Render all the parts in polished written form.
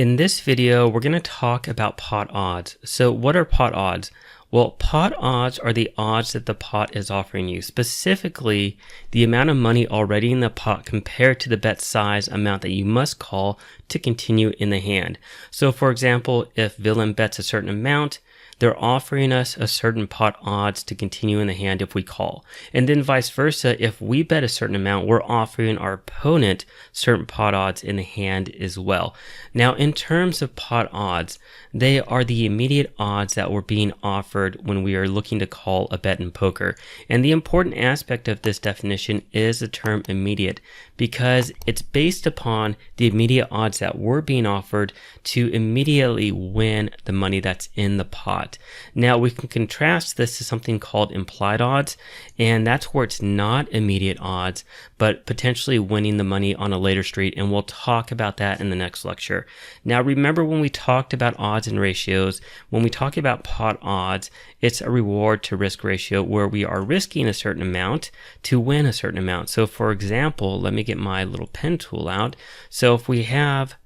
In this video, we're going to talk about pot odds. So what are pot odds? Well, pot odds are the odds that the pot is offering you, specifically the amount of money already in the pot compared to the bet size amount that you must call to continue in the hand. So for example, if villain bets a certain amount, they're offering us a certain pot odds to continue in the hand if we call. And then vice versa, if we bet a certain amount, we're offering our opponent certain pot odds in the hand as well. Now, in terms of pot odds, they are the immediate odds that we're being offered when we are looking to call a bet in poker. And the important aspect of this definition is the term immediate, because it's based upon the immediate odds that we're being offered to immediately win the money that's in the pot. Now we can contrast this to something called implied odds, and that's where it's not immediate odds, but potentially winning the money on a later street, and we'll talk about that in the next lecture. Now remember, when we talked about odds and ratios, when we talk about pot odds, it's a reward to risk ratio where we are risking a certain amount to win a certain amount. So for example, let me get my little pen tool out. So if we have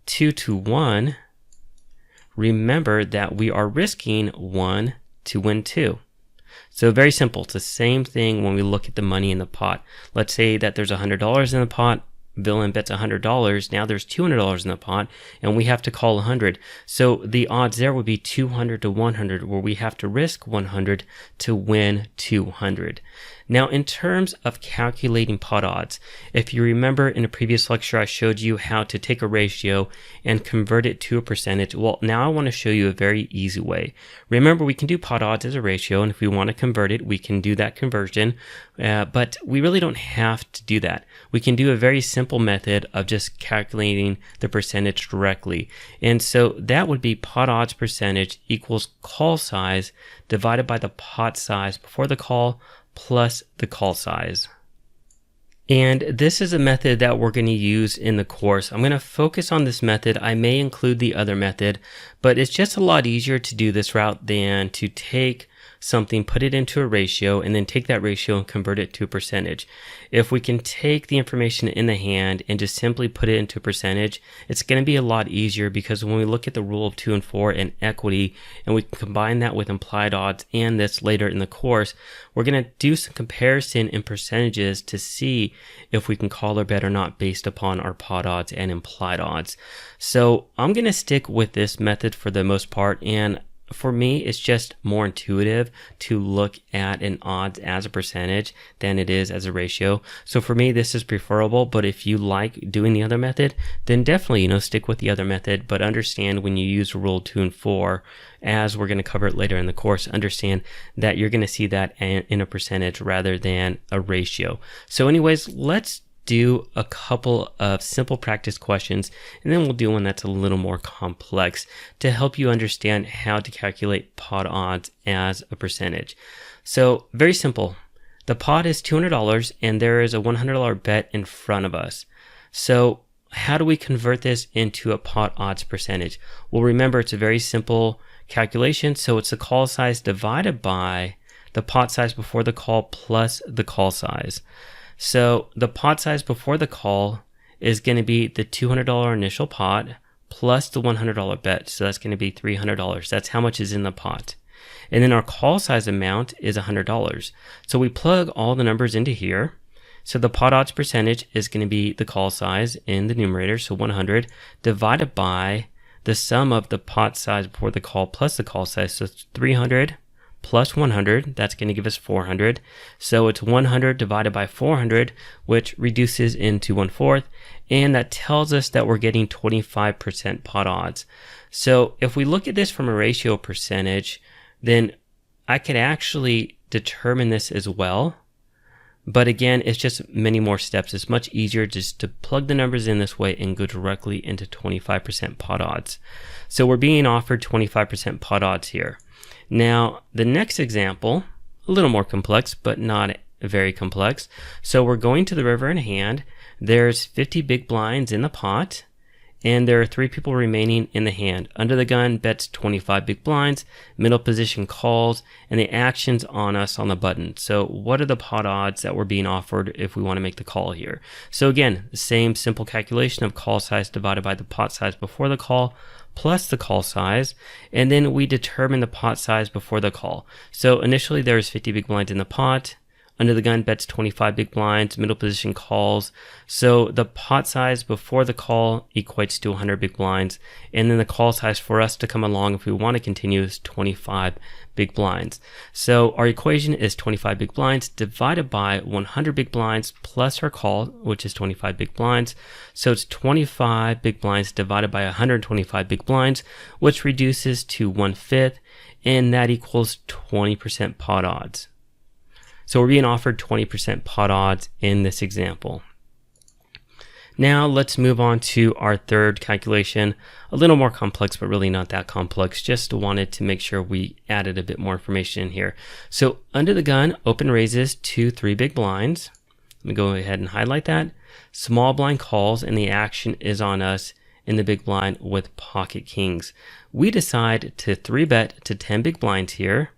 2 to 1, remember that we are risking 1 to win 2. So very simple. It's the same thing when we look at the money in the pot. Let's say that there's $100 in the pot. Villain bets $100. Now there's $200 in the pot, and we have to call 100. So the odds there would be 200 to 100, where we have to risk 100 to win 200. Now, in terms of calculating pot odds, if you remember in a previous lecture, I showed you how to take a ratio and convert it to a percentage. Well, now I want to show you a very easy way. Remember, we can do pot odds as a ratio, and if we want to convert it, we can do that conversion, but we really don't have to do that. We can do a very simple method of just calculating the percentage directly. And so that would be pot odds percentage equals call size divided by the pot size before the call plus the call size. And this is a method that we're going to use in the course. I'm going to focus on this method. I may include the other method, but it's just a lot easier to do this route than to take something, put it into a ratio, and then take that ratio and convert it to a percentage. If we can take the information in the hand and just simply put it into a percentage, it's going to be a lot easier, because when we look at the rule of 2 and 4 and equity, and we combine that with implied odds and this later in the course, we're going to do some comparison in percentages to see if we can call or bet or not based upon our pot odds and implied odds. So I'm going to stick with this method for the most part, and for me, it's just more intuitive to look at an odds as a percentage than it is as a ratio. So for me, this is preferable, but if you like doing the other method, then definitely, stick with the other method. But understand, when you use rule 2 and 4, as we're going to cover it later in the course, understand that you're going to see that in a percentage rather than a ratio. So anyways, let's do a couple of simple practice questions, and then we'll do one that's a little more complex to help you understand how to calculate pot odds as a percentage. So very simple. The pot is $200 and there is a $100 bet in front of us. So how do we convert this into a pot odds percentage? Well, remember, it's a very simple calculation. So it's the call size divided by the pot size before the call plus the call size. So the pot size before the call is going to be the $200 initial pot plus the $100 bet. So that's going to be $300. That's how much is in the pot. And then our call size amount is $100. So we plug all the numbers into here. So the pot odds percentage is going to be the call size in the numerator, so 100, divided by the sum of the pot size before the call plus the call size. So it's 300 plus 100, that's going to give us 400. So it's 100 divided by 400, which reduces into 1/4, and that tells us that we're getting 25% pot odds. So if we look at this from a ratio percentage, then I could actually determine this as well. But again, it's just many more steps. It's much easier just to plug the numbers in this way and go directly into 25% pot odds. So we're being offered 25% pot odds here. Now, the next example, a little more complex, but not very complex. So we're going to the river in hand. There's 50 big blinds in the pot, and there are 3 people remaining in the hand. Under the gun bets 25 big blinds, middle position calls, and the action's on us on the button. So what are the pot odds that we're being offered if we want to make the call here? So again, the same simple calculation of call size divided by the pot size before the call plus the call size, and then we determine the pot size before the call. So initially there's 50 big blinds in the pot. Under the gun bets 25 big blinds, middle position calls. So the pot size before the call equates to 100 big blinds. And then the call size for us to come along if we want to continue is 25 big blinds. So our equation is 25 big blinds divided by 100 big blinds plus our call, which is 25 big blinds. So it's 25 big blinds divided by 125 big blinds, which reduces to 1/5, and that equals 20% pot odds. So we're being offered 20% pot odds in this example. Now let's move on to our third calculation. A little more complex, but really not that complex. Just wanted to make sure we added a bit more information in here. So under the gun, open raises to 3 big blinds. Let me go ahead and highlight that. Small blind calls, and the action is on us in the big blind with pocket kings. We decide to 3-bet to 10 big blinds here.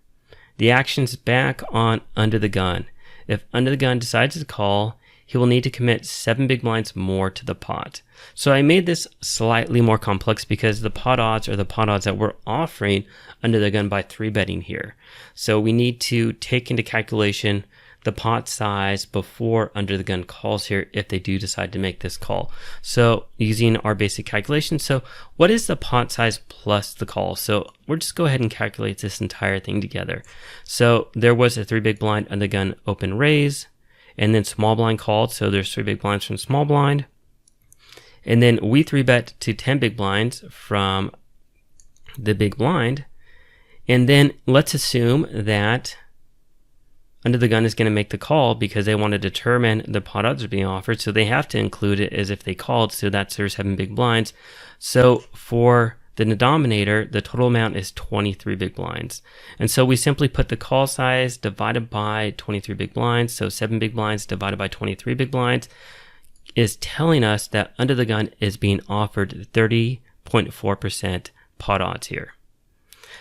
The action's back on under the gun. If under the gun decides to call, he will need to commit 7 big blinds more to the pot. So I made this slightly more complex because the pot odds are the pot odds that we're offering under the gun by 3-betting here. So we need to take into calculation the pot size before under the gun calls here if they do decide to make this call. So using our basic calculation, so what is the pot size plus the call? So we'll just go ahead and calculate this entire thing together. So there was a 3 big blind under the gun open raise, and then small blind called, so there's 3 big blinds from small blind. And then we 3-bet to 10 big blinds from the big blind. And then let's assume that under the gun is going to make the call because they want to determine the pot odds are being offered, so they have to include it as if they called, so that's there's 7 big blinds. So for the denominator, the total amount is 23 big blinds. And so we simply put the call size divided by 23 big blinds, so 7 big blinds divided by 23 big blinds is telling us that under the gun is being offered 30.4% pot odds here.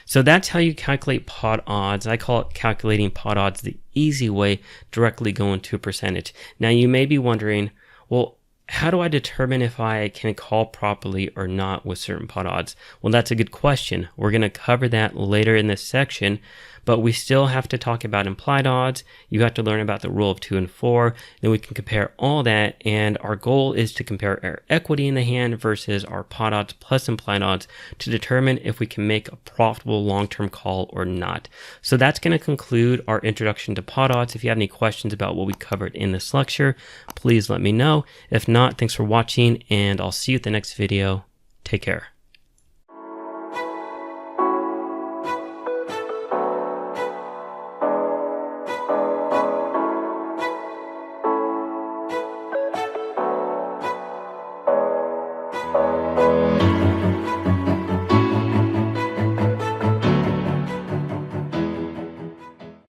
So that's how you calculate pot odds. I call it calculating pot odds the easy way, directly going to a percentage. Now you may be wondering, well, how do I determine if I can call properly or not with certain pot odds? Well, that's a good question. We're going to cover that later in this section, but we still have to talk about implied odds. You have to learn about the rule of 2 and 4. Then we can compare all that, and our goal is to compare our equity in the hand versus our pot odds plus implied odds to determine if we can make a profitable long-term call or not. So that's going to conclude our introduction to pot odds. If you have any questions about what we covered in this lecture, please let me know. If not, thanks for watching, and I'll see you at the next video. Take care.